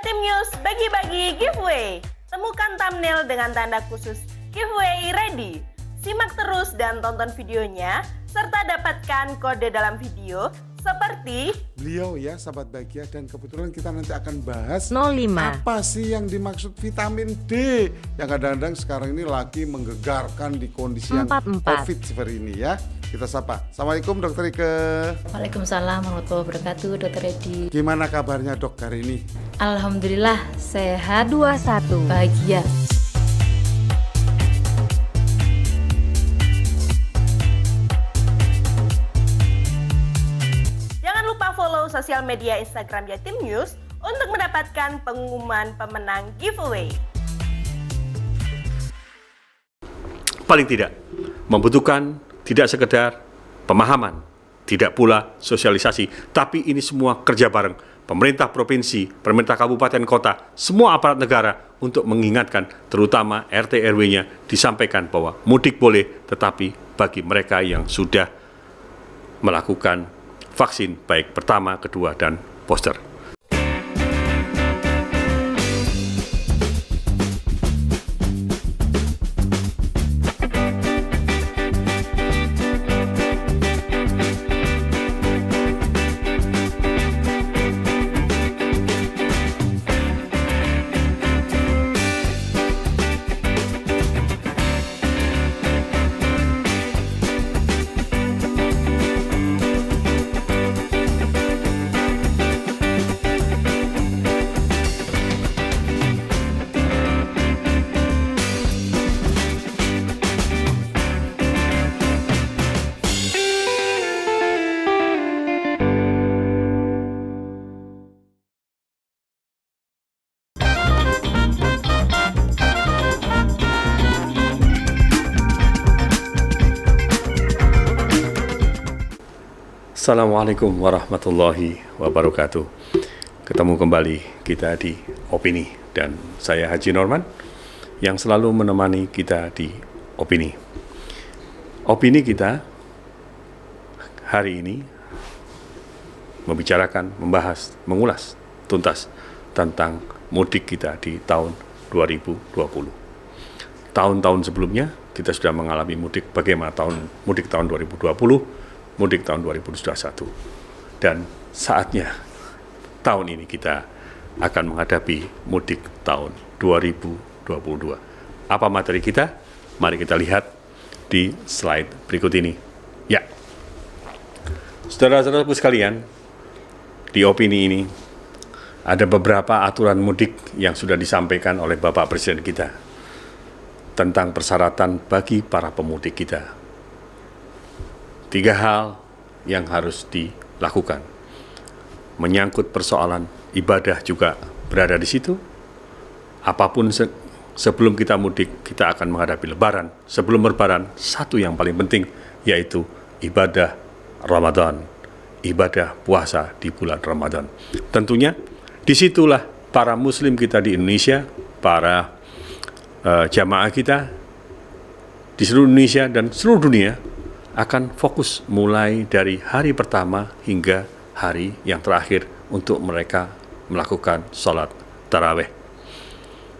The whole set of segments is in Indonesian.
Jatim News bagi-bagi giveaway. Temukan thumbnail dengan tanda khusus giveaway ready. Simak terus dan tonton videonya, serta dapatkan kode dalam video seperti beliau ya, sahabat bahagia. Dan kebetulan kita nanti akan bahas 05. apa sih yang dimaksud vitamin D yang kadang-kadang sekarang ini lagi menggegarkan di kondisi yang 44. COVID seperti ini ya. Kita sapa. Assalamualaikum Dokter Ike. Waalaikumsalam warahmatullahi wabarakatuh, Dokter Edi. Gimana kabarnya Dok hari ini? Alhamdulillah sehat, 21. bahagia. Jangan lupa follow sosial media Instagram Jatim News untuk mendapatkan pengumuman pemenang giveaway. Paling tidak membutuhkan tidak sekedar pemahaman, tidak pula sosialisasi, tapi ini semua kerja bareng pemerintah provinsi, pemerintah kabupaten kota, semua aparat negara untuk mengingatkan terutama RT RW-nya disampaikan bahwa mudik boleh, tetapi bagi mereka yang sudah melakukan vaksin baik pertama, kedua, dan booster. Assalamualaikum warahmatullahi wabarakatuh. Ketemu kembali kita di Opini dan saya Haji Norman yang selalu menemani kita di Opini. Opini kita hari ini membicarakan, membahas, mengulas tuntas tentang mudik kita di tahun 2020. Tahun-tahun sebelumnya kita sudah mengalami mudik, bagaimana mudik tahun 2020, mudik tahun 2021, dan saatnya tahun ini kita akan menghadapi mudik tahun 2022. Apa materi kita? Mari kita lihat di slide berikut ini. Ya, saudara-saudaraku sekalian, di opini ini ada beberapa aturan mudik yang sudah disampaikan oleh Bapak Presiden kita tentang persyaratan bagi para pemudik kita. 3 hal yang harus dilakukan. Menyangkut persoalan ibadah juga berada di situ. Apapun sebelum kita mudik, kita akan menghadapi Lebaran. Sebelum Lebaran, satu yang paling penting, yaitu ibadah Ramadan, ibadah puasa di bulan Ramadan. Tentunya, disitulah para muslim kita di Indonesia, para jamaah kita di seluruh Indonesia dan seluruh dunia, akan fokus mulai dari hari pertama hingga hari yang terakhir untuk mereka melakukan sholat tarawih.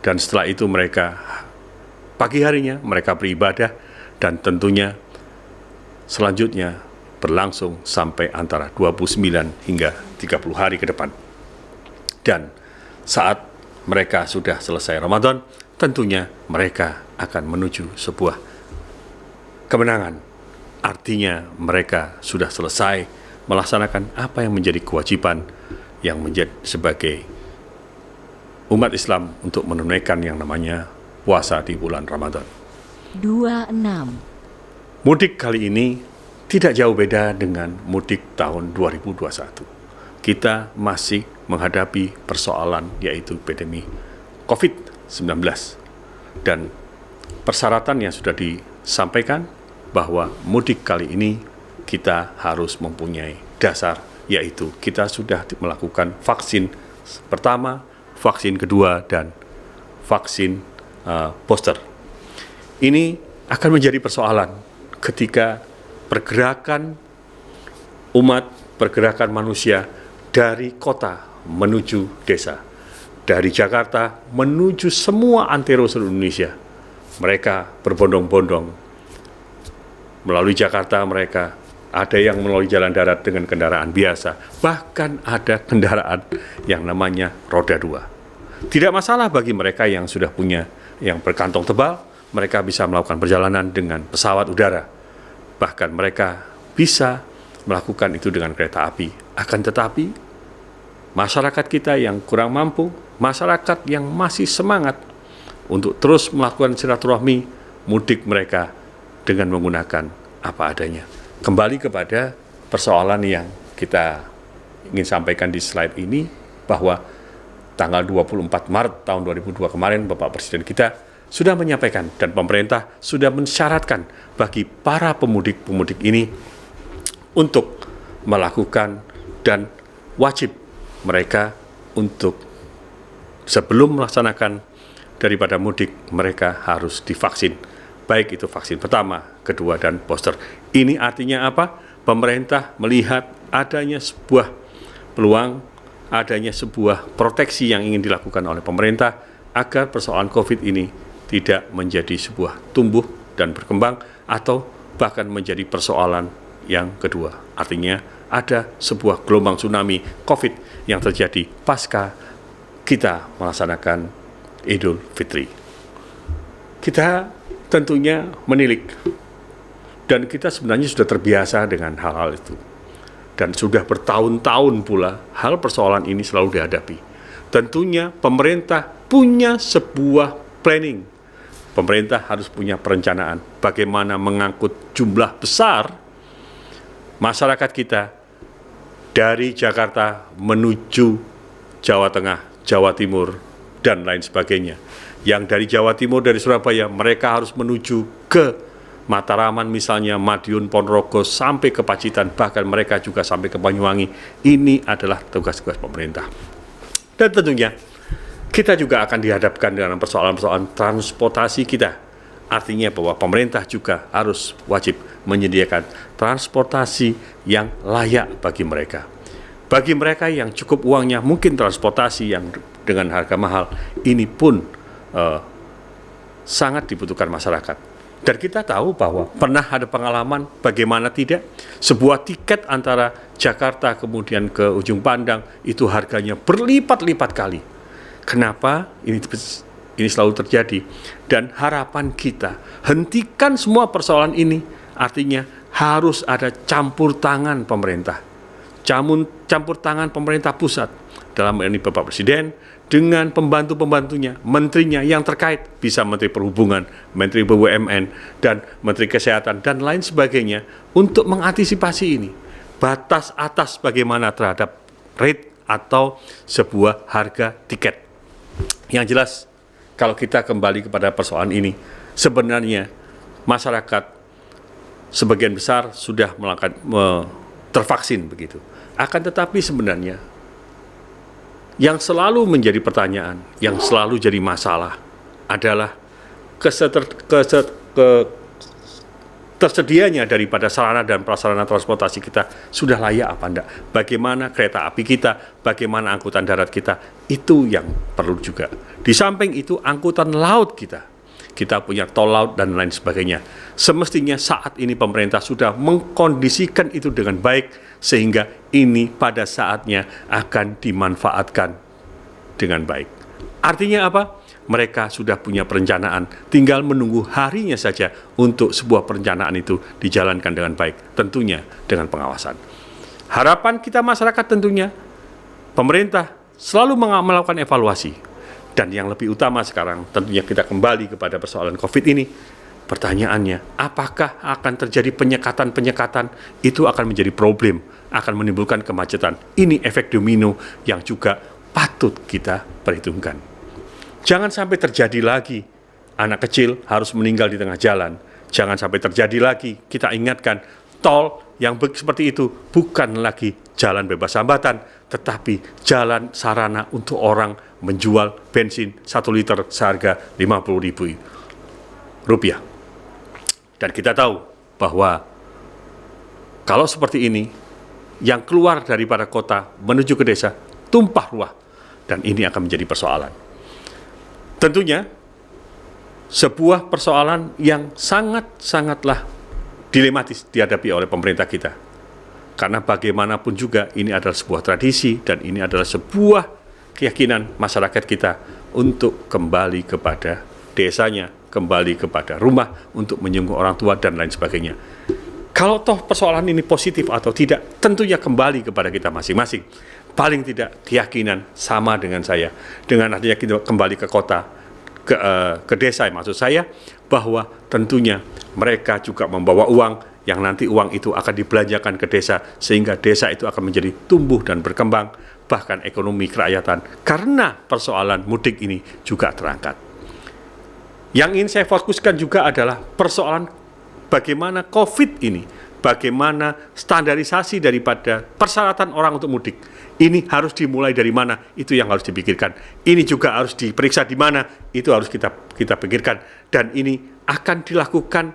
Dan setelah itu mereka pagi harinya mereka beribadah, dan tentunya selanjutnya berlangsung sampai antara 29 hingga 30 hari ke depan. Dan saat mereka sudah selesai Ramadan, tentunya mereka akan menuju sebuah kemenangan. Artinya mereka sudah selesai melaksanakan apa yang menjadi kewajiban yang menjadi sebagai umat Islam untuk menunaikan yang namanya puasa di bulan Ramadan. 26. Mudik kali ini tidak jauh beda dengan mudik tahun 2021. Kita masih menghadapi persoalan yaitu pandemi COVID-19. Dan persyaratan yang sudah disampaikan bahwa mudik kali ini kita harus mempunyai dasar, yaitu kita sudah melakukan vaksin pertama, vaksin kedua, dan vaksin booster. Ini akan menjadi persoalan ketika pergerakan umat, pergerakan manusia dari kota menuju desa. dari Jakarta menuju semua antero seluruh Indonesia. Mereka berbondong-bondong melalui Jakarta, mereka ada yang melalui jalan darat dengan kendaraan biasa, bahkan ada kendaraan yang namanya roda 2. Tidak masalah bagi mereka yang sudah punya yang berkantong tebal, mereka bisa melakukan perjalanan dengan pesawat udara. Bahkan mereka bisa melakukan itu dengan kereta api. Akan tetapi, masyarakat kita yang kurang mampu, masyarakat yang masih semangat untuk terus melakukan silaturahmi mudik mereka dengan menggunakan apa adanya. Kembali kepada persoalan yang kita ingin sampaikan di slide ini, bahwa tanggal 24 Maret tahun 2002 kemarin Bapak Presiden kita sudah menyampaikan dan pemerintah sudah mensyaratkan bagi para pemudik-pemudik ini untuk melakukan dan wajib mereka untuk sebelum melaksanakan daripada mudik, mereka harus divaksin, baik itu vaksin pertama, kedua, dan booster. Ini artinya apa? Pemerintah melihat adanya sebuah peluang, adanya sebuah proteksi yang ingin dilakukan oleh pemerintah agar persoalan COVID ini tidak menjadi sebuah tumbuh dan berkembang atau bahkan menjadi persoalan yang kedua. Artinya ada sebuah gelombang tsunami COVID yang terjadi pasca kita melaksanakan Idul Fitri. Kita tentunya menilik dan kita sebenarnya sudah terbiasa dengan hal-hal itu. Dan sudah bertahun-tahun pula hal persoalan ini selalu dihadapi. Tentunya pemerintah punya sebuah planning. Pemerintah harus punya perencanaan bagaimana mengangkut jumlah besar masyarakat kita dari Jakarta menuju Jawa Tengah, Jawa Timur, dan lain sebagainya. Yang dari Jawa Timur, dari Surabaya, mereka harus menuju ke Mataraman misalnya, Madiun, Ponorogo, sampai ke Pacitan, bahkan mereka juga sampai ke Banyuwangi. Ini adalah tugas-tugas pemerintah. Dan tentunya kita juga akan dihadapkan dengan persoalan-persoalan transportasi kita. Artinya bahwa pemerintah juga harus wajib menyediakan transportasi yang layak bagi mereka. Bagi mereka yang cukup uangnya, mungkin transportasi yang dengan harga mahal, ini pun sangat dibutuhkan masyarakat. Dan kita tahu bahwa pernah ada pengalaman bagaimana tidak, sebuah tiket antara Jakarta kemudian ke Ujung Pandang itu harganya berlipat-lipat kali. Kenapa ini selalu terjadi? Dan harapan kita, hentikan semua persoalan ini, artinya harus ada campur tangan pemerintah. Campur tangan pemerintah pusat, dalam ini Bapak Presiden, dengan pembantu-pembantunya, menterinya yang terkait, bisa Menteri Perhubungan, Menteri BUMN, dan Menteri Kesehatan, dan lain sebagainya, untuk mengantisipasi ini. Batas atas bagaimana terhadap rate atau sebuah harga tiket. Yang jelas, kalau kita kembali kepada persoalan ini, sebenarnya masyarakat sebagian besar sudah tervaksin begitu. Akan tetapi sebenarnya yang selalu menjadi pertanyaan, yang selalu jadi masalah adalah tersedianya daripada sarana dan prasarana transportasi kita sudah layak apa enggak. Bagaimana kereta api kita, bagaimana angkutan darat kita, itu yang perlu juga. Di samping itu angkutan laut kita punya tol laut dan lain sebagainya. Semestinya saat ini pemerintah sudah mengkondisikan itu dengan baik, sehingga ini pada saatnya akan dimanfaatkan dengan baik. Artinya apa? Mereka sudah punya perencanaan, tinggal menunggu harinya saja untuk sebuah perencanaan itu dijalankan dengan baik, tentunya dengan pengawasan. Harapan kita masyarakat tentunya, pemerintah selalu melakukan evaluasi. Dan yang lebih utama sekarang, tentunya kita kembali kepada persoalan COVID ini. Pertanyaannya, apakah akan terjadi penyekatan-penyekatan? Itu akan menjadi problem, akan menimbulkan kemacetan. Ini efek domino yang juga patut kita perhitungkan. Jangan sampai terjadi lagi anak kecil harus meninggal di tengah jalan. Jangan sampai terjadi lagi, kita ingatkan, tol yang seperti itu bukan lagi jalan bebas hambatan, tetapi jalan sarana untuk orang menjual bensin 1 liter seharga Rp50.000. Dan kita tahu bahwa kalau seperti ini, yang keluar daripada kota menuju ke desa, tumpah ruah. dan ini akan menjadi persoalan. Tentunya, sebuah persoalan yang sangatlah dilematis dihadapi oleh pemerintah kita. Karena bagaimanapun juga ini adalah sebuah tradisi dan ini adalah sebuah keyakinan masyarakat kita untuk kembali kepada desanya, kembali kepada rumah, untuk menyungguh orang tua dan lain sebagainya. Kalau toh persoalan ini positif atau tidak, tentunya kembali kepada kita masing-masing. Paling tidak keyakinan sama dengan saya, dengan artinya kita kembali ke kota, ke desa, maksud saya, bahwa tentunya mereka juga membawa uang, yang nanti uang itu akan dibelanjakan ke desa, sehingga desa itu akan menjadi tumbuh dan berkembang, bahkan ekonomi kerakyatan, karena persoalan mudik ini juga terangkat. Yang ingin saya fokuskan juga adalah persoalan bagaimana COVID ini, bagaimana standarisasi daripada persyaratan orang untuk mudik. Ini harus dimulai dari mana, itu yang harus dipikirkan. Ini juga harus diperiksa di mana, itu harus kita pikirkan. Dan ini akan dilakukan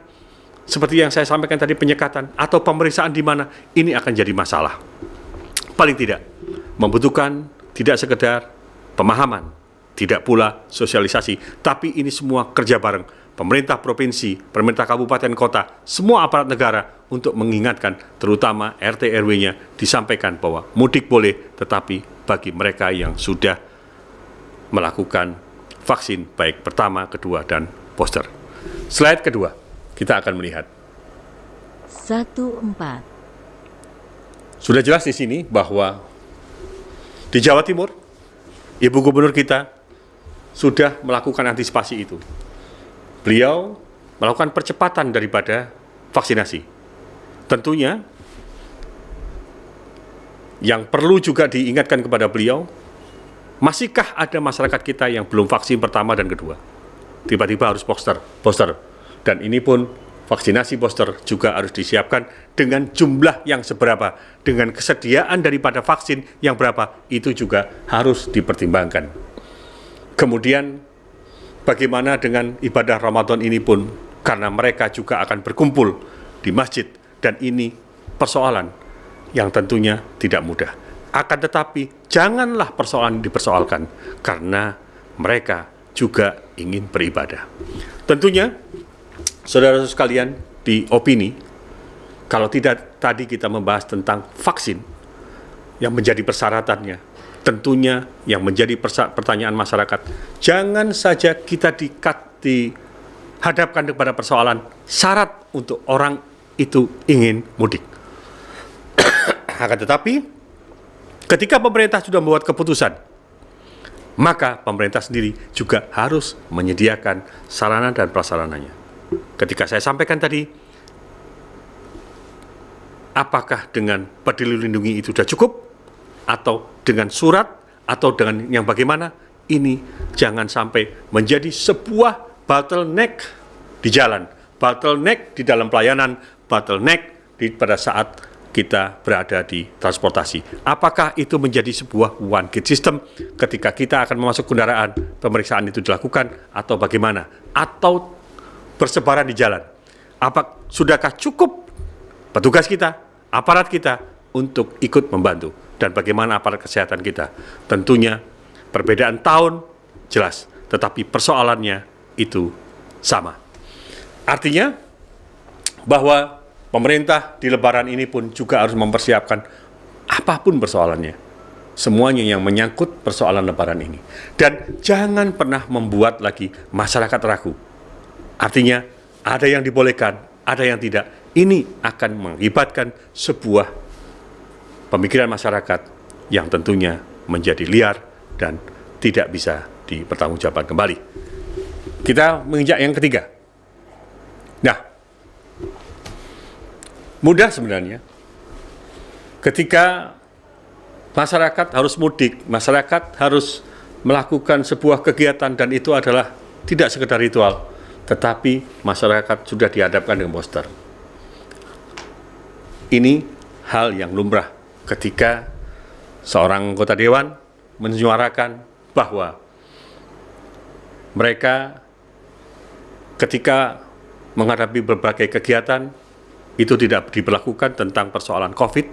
seperti yang saya sampaikan tadi, penyekatan atau pemeriksaan di mana, ini akan jadi masalah. Paling tidak, membutuhkan tidak sekedar pemahaman, tidak pula sosialisasi, tapi ini semua kerja bareng. Pemerintah provinsi, pemerintah kabupaten kota, semua aparat negara untuk mengingatkan, terutama RT RW-nya, disampaikan bahwa mudik boleh, tetapi bagi mereka yang sudah melakukan vaksin baik pertama, kedua, dan booster. Slide kedua, kita akan melihat. 14. Sudah jelas di sini bahwa di Jawa Timur, Ibu Gubernur kita sudah melakukan antisipasi itu. Beliau melakukan percepatan daripada vaksinasi. Tentunya, yang perlu juga diingatkan kepada beliau, masihkah ada masyarakat kita yang belum vaksin pertama dan kedua? Tiba-tiba harus booster. Dan ini pun vaksinasi booster juga harus disiapkan dengan jumlah yang seberapa, dengan kesediaan daripada vaksin yang berapa, itu juga harus dipertimbangkan. Kemudian, bagaimana dengan ibadah Ramadan ini pun, karena mereka juga akan berkumpul di masjid, dan ini persoalan yang tentunya tidak mudah. Akan tetapi, janganlah persoalan dipersoalkan, karena mereka juga ingin beribadah. Tentunya, saudara-saudara sekalian, di opini, kalau tidak tadi kita membahas tentang vaksin yang menjadi persyaratannya, tentunya yang menjadi pertanyaan masyarakat, jangan saja kita dihadapkan kepada persoalan syarat untuk orang itu ingin mudik. Akan tetapi, ketika pemerintah sudah membuat keputusan, maka pemerintah sendiri juga harus menyediakan sarana dan prasarananya. Ketika saya sampaikan tadi, apakah dengan peduli lindungi itu sudah cukup? Atau dengan surat? Atau dengan yang bagaimana? Ini jangan sampai menjadi sebuah bottleneck di jalan, bottleneck di dalam pelayanan, bottleneck pada saat kita berada di transportasi. Apakah itu menjadi sebuah one gate system ketika kita akan memasuk kendaraan, pemeriksaan itu dilakukan, atau bagaimana? Atau bersebaran di jalan? Sudahkah cukup petugas kita, aparat kita untuk ikut membantu? Dan bagaimana aparat kesehatan kita? Tentunya perbedaan tahun jelas, tetapi persoalannya itu sama. Artinya bahwa pemerintah di Lebaran ini pun juga harus mempersiapkan apapun persoalannya. Semuanya yang menyangkut persoalan Lebaran ini. Dan jangan pernah membuat lagi masyarakat ragu. Artinya ada yang dibolehkan, ada yang tidak. Ini akan mengakibatkan sebuah pemikiran masyarakat yang tentunya menjadi liar dan tidak bisa dipertanggungjawabkan kembali. Kita menginjak yang ketiga. Nah, mudah sebenarnya ketika masyarakat harus mudik, masyarakat harus melakukan sebuah kegiatan, dan itu adalah tidak sekedar ritual, tetapi masyarakat sudah dihadapkan dengan booster. Ini hal yang lumrah ketika seorang anggota dewan menyuarakan bahwa mereka ketika menghadapi berbagai kegiatan itu tidak diberlakukan tentang persoalan COVID,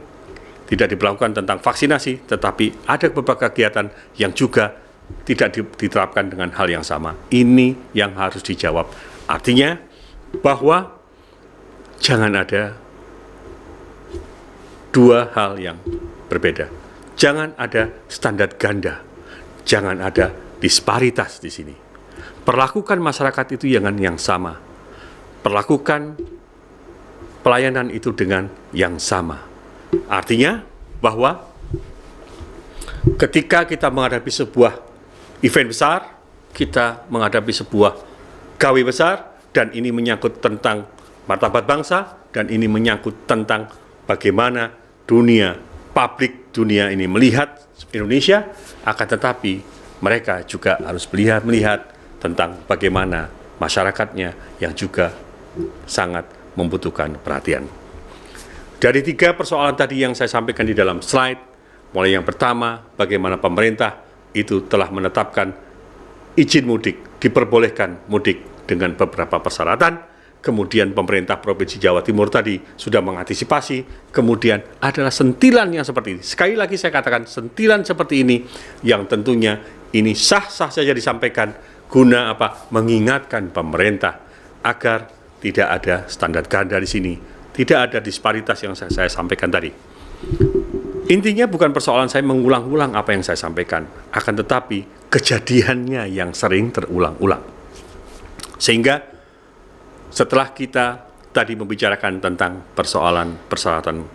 tidak diberlakukan tentang vaksinasi, tetapi ada beberapa kegiatan yang juga tidak diterapkan dengan hal yang sama. Ini yang harus dijawab. Artinya bahwa jangan ada dua hal yang berbeda. Jangan ada standar ganda. Jangan ada disparitas di sini. Perlakukan masyarakat itu dengan yang sama. Perlakukan pelayanan itu dengan yang sama. Artinya bahwa ketika kita menghadapi sebuah event besar, kita menghadapi sebuah gawe besar, dan ini menyangkut tentang martabat bangsa, dan ini menyangkut tentang bagaimana dunia, publik dunia ini melihat Indonesia, akan tetapi mereka juga harus melihat tentang bagaimana masyarakatnya yang juga sangat membutuhkan perhatian. Dari 3 persoalan tadi yang saya sampaikan di dalam slide, mulai yang pertama, bagaimana pemerintah itu telah menetapkan izin mudik, diperbolehkan mudik dengan beberapa persyaratan, kemudian pemerintah Provinsi Jawa Timur tadi sudah mengantisipasi, kemudian adalah sentilan yang seperti ini. Sekali lagi saya katakan, sentilan seperti ini yang tentunya ini sah-sah saja disampaikan, guna apa? Mengingatkan pemerintah agar tidak ada standar ganda di sini, tidak ada disparitas yang saya sampaikan tadi. Intinya bukan persoalan saya mengulang-ulang apa yang saya sampaikan, akan tetapi kejadiannya yang sering terulang-ulang. Sehingga setelah kita tadi membicarakan tentang persyaratan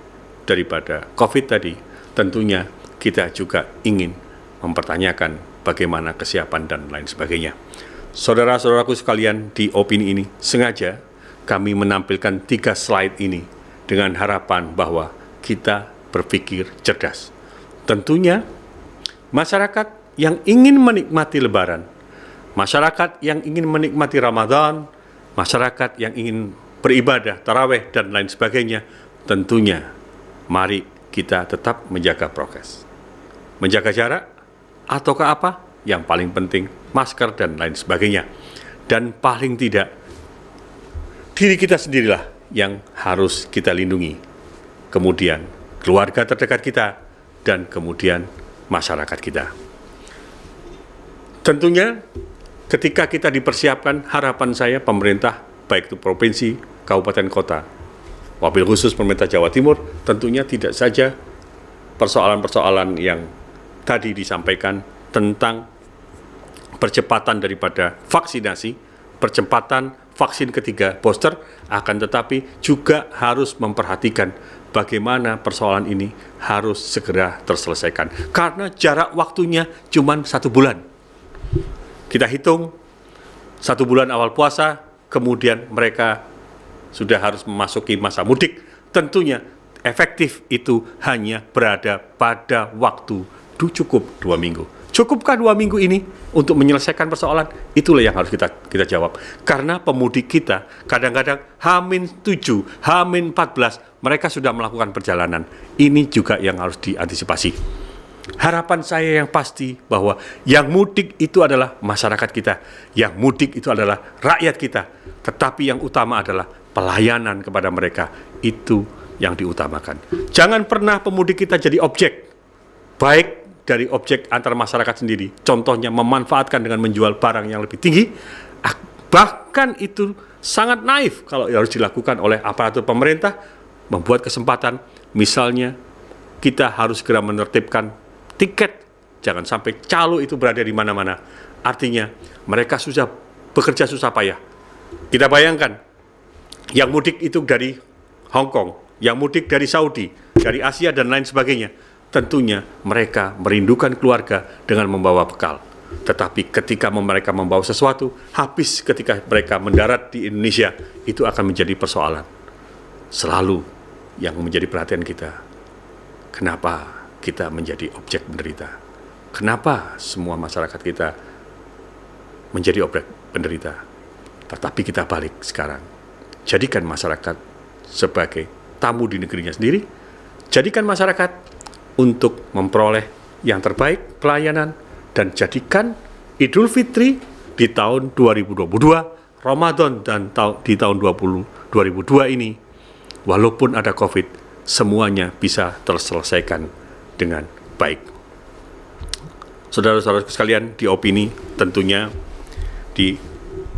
daripada COVID tadi, tentunya kita juga ingin mempertanyakan bagaimana kesiapan dan lain sebagainya. Saudara-saudaraku sekalian, di opini ini sengaja kami menampilkan 3 slide ini dengan harapan bahwa kita berpikir cerdas. Tentunya masyarakat yang ingin menikmati Lebaran, masyarakat yang ingin menikmati Ramadan, masyarakat yang ingin beribadah, tarawih, dan lain sebagainya, tentunya mari kita tetap menjaga prokes. Menjaga jarak, ataukah apa? Yang paling penting, masker dan lain sebagainya. Dan paling tidak, diri kita sendirilah yang harus kita lindungi. Kemudian, keluarga terdekat kita, dan kemudian masyarakat kita. Tentunya, ketika kita dipersiapkan, harapan saya pemerintah, baik itu provinsi, kabupaten, kota, wabil khusus pemerintah Jawa Timur, tentunya tidak saja persoalan-persoalan yang tadi disampaikan tentang percepatan daripada vaksinasi, percepatan vaksin ketiga booster, akan tetapi juga harus memperhatikan bagaimana persoalan ini harus segera terselesaikan. Karena jarak waktunya cuma 1 bulan. Kita hitung 1 bulan awal puasa, kemudian mereka sudah harus memasuki masa mudik. Tentunya efektif itu hanya berada pada waktu cukup 2 minggu. Cukupkah 2 minggu ini untuk menyelesaikan persoalan? Itulah yang harus kita jawab. Karena pemudik kita kadang-kadang H-7, H-14, mereka sudah melakukan perjalanan. Ini juga yang harus diantisipasi. Harapan saya yang pasti bahwa yang mudik itu adalah masyarakat kita. Yang mudik itu adalah rakyat kita. Tetapi yang utama adalah pelayanan kepada mereka. Itu yang diutamakan. Jangan pernah pemudik kita jadi objek. Baik dari objek antar masyarakat sendiri. Contohnya memanfaatkan dengan menjual barang yang lebih tinggi. Bahkan itu sangat naif kalau harus dilakukan oleh aparatur pemerintah. Membuat kesempatan, misalnya kita harus segera menertibkan tiket. Jangan sampai calo itu berada di mana-mana. Artinya mereka sudah bekerja susah payah. Kita bayangkan, yang mudik itu dari Hong Kong, yang mudik dari Saudi, dari Asia dan lain sebagainya. Tentunya mereka merindukan keluarga dengan membawa bekal. Tetapi ketika mereka membawa sesuatu, habis ketika mereka mendarat di Indonesia, itu akan menjadi persoalan. Selalu yang menjadi perhatian kita, kenapa kita menjadi objek penderita? Kenapa semua masyarakat kita menjadi objek penderita? Tetapi kita balik sekarang. Jadikan masyarakat sebagai tamu di negerinya sendiri. Jadikan masyarakat untuk memperoleh yang terbaik pelayanan, dan jadikan Idul Fitri di tahun 2022, Ramadan dan di tahun 2022 ini, walaupun ada COVID, semuanya bisa terselesaikan dengan baik. Saudara-saudara sekalian, di opini tentunya di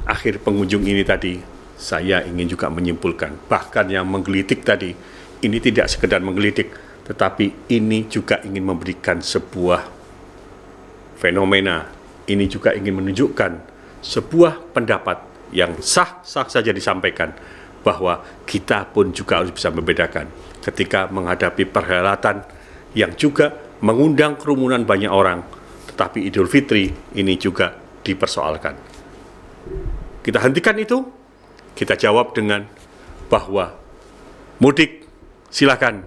akhir pengunjung ini tadi saya ingin juga menyimpulkan, bahkan yang menggelitik tadi ini tidak sekedar menggelitik, tetapi ini juga ingin memberikan sebuah fenomena, ini juga ingin menunjukkan sebuah pendapat yang sah-sah saja disampaikan, bahwa kita pun juga harus bisa membedakan ketika menghadapi perhelatan yang juga mengundang kerumunan banyak orang, tetapi Idul Fitri ini juga dipersoalkan. Kita hentikan itu, kita jawab dengan bahwa mudik silakan,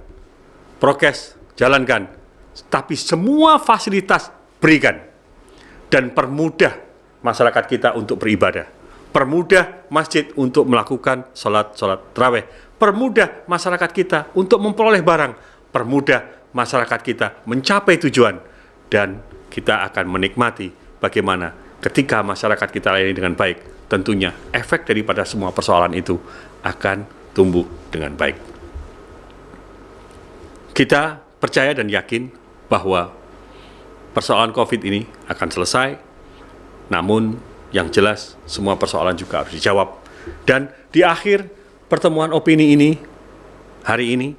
prokes jalankan, tapi semua fasilitas berikan, dan permudah masyarakat kita untuk beribadah, permudah masjid untuk melakukan sholat tarawih, permudah masyarakat kita untuk memperoleh barang, permudah masyarakat kita mencapai tujuan, dan kita akan menikmati bagaimana ketika masyarakat kita layani dengan baik, tentunya efek daripada semua persoalan itu akan tumbuh dengan baik. Kita percaya dan yakin bahwa persoalan COVID ini akan selesai, namun yang jelas semua persoalan juga harus dijawab. Dan di akhir pertemuan opini ini, hari ini,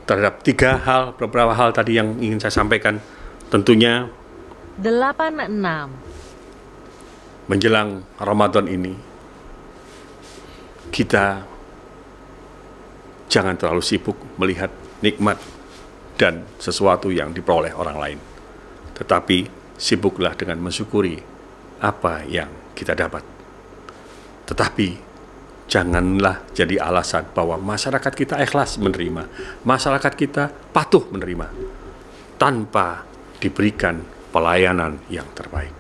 terhadap beberapa hal tadi yang ingin saya sampaikan, tentunya 86. menjelang Ramadan ini, kita jangan terlalu sibuk melihat nikmat dan sesuatu yang diperoleh orang lain, tetapi sibuklah dengan mensyukuri apa yang kita dapat. Tetapi janganlah jadi alasan bahwa masyarakat kita ikhlas menerima, masyarakat kita patuh menerima, tanpa diberikan pelayanan yang terbaik.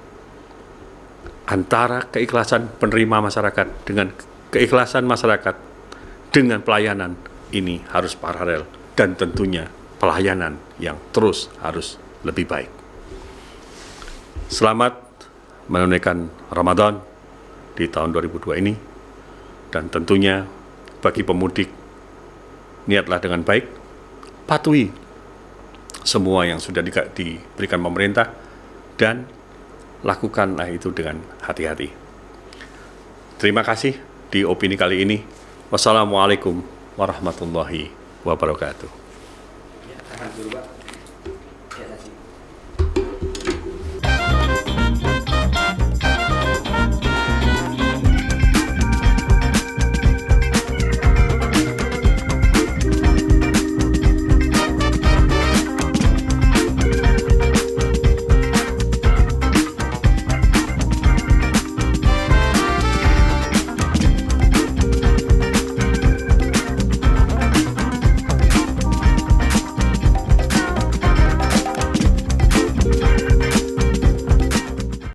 Antara keikhlasan penerima masyarakat dengan keikhlasan masyarakat dengan pelayanan ini harus paralel, dan tentunya pelayanan yang terus harus lebih baik. Selamat menunaikan Ramadan di tahun 2002 ini, dan tentunya bagi pemudik, niatlah dengan baik, patuhi semua yang sudah diberikan pemerintah, dan lakukanlah itu dengan hati-hati. Terima kasih di opini kali ini. Wassalamualaikum warahmatullahi wabarakatuh.